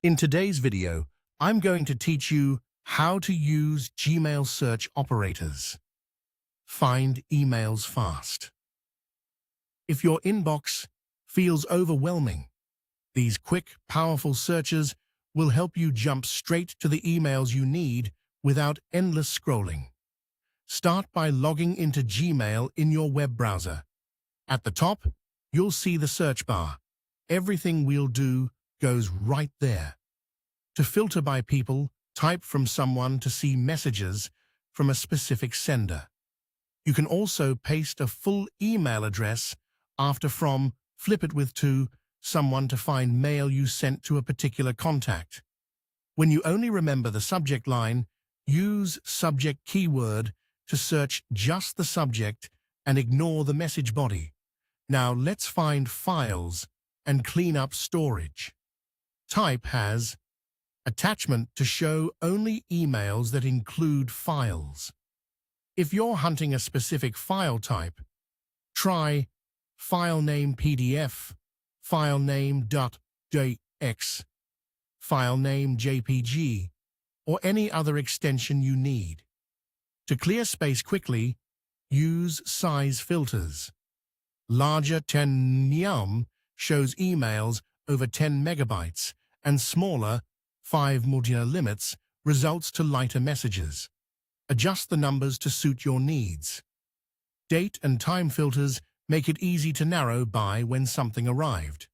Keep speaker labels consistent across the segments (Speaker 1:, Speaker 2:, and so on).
Speaker 1: In today's video, I'm going to teach you how to use Gmail search operators. Find emails fast. If your inbox feels overwhelming, these quick, powerful searches will help you jump straight to the emails you need without endless scrolling. Start by logging into Gmail in your web browser. At the top, you'll see the search bar. Everything we'll do goes right there. To filter by people, type from someone to see messages from a specific sender. You can also paste a full email address after from, flip it with to someone to find mail you sent to a particular contact. When you only remember the subject line, use subject keyword to search just the subject and ignore the message body. Now let's find files and clean up storage. Type has attachment to show only emails that include files. If you're hunting a specific file type, try file name PDF, file name .jx, file name JPG, or any other extension you need. To clear space quickly, use size filters. Larger 10 yum shows emails over 10 megabytes, and smaller 5 limits results to lighter messages. Adjust the numbers to suit your needs. Date and time filters make it easy to narrow by when something arrived.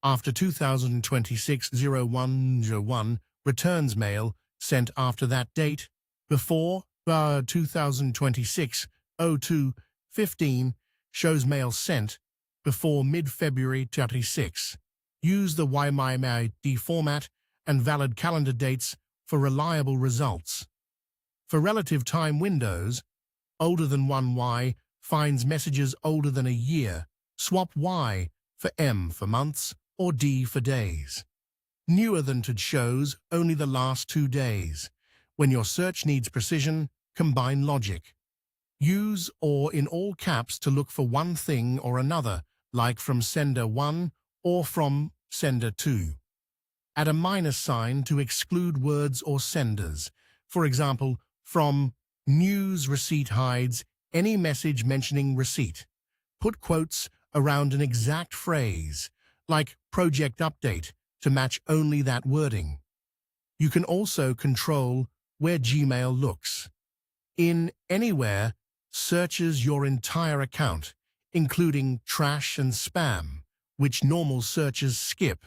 Speaker 1: After 2026-01-01 returns mail sent after that date. Before 2026-02-15 shows mail sent before mid-February 26. Use the YMID format and valid calendar dates for reliable results. For relative time windows, older than 1Y finds messages older than a year. Swap Y for M for months or D for days. Newer than to shows only the last 2 days. When your search needs precision, combine logic. Use or in all caps to look for one thing or another, like from sender 1 or from sender 2. Add a minus sign to exclude words or senders. For example, from news receipt hides any message mentioning receipt. Put quotes around an exact phrase, like project update, to match only that wording. You can also control where Gmail looks. In Anywhere searches your entire account, including trash and spam, which normal searches skip.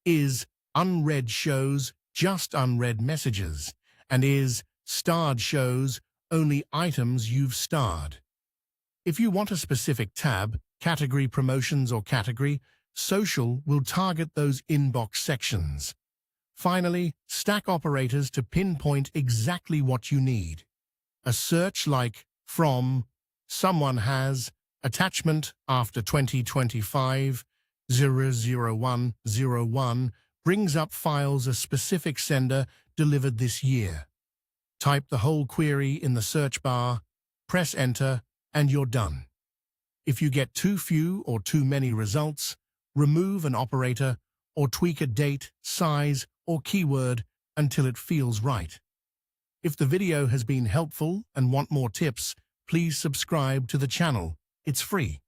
Speaker 1: Is Unread shows just unread messages, and is Starred shows only items you've starred. If you want a specific tab, category promotions or category, social will target those inbox sections. Finally, stack operators to pinpoint exactly what you need. A search like from someone has attachment after 2025-00101 brings up files a specific sender delivered this year. Type the whole query in the search bar, press enter, and you're done. If you get too few or too many results, remove an operator or tweak a date, size, or keyword until it feels right. If the video has been helpful and want more tips, please subscribe to the channel. It's free.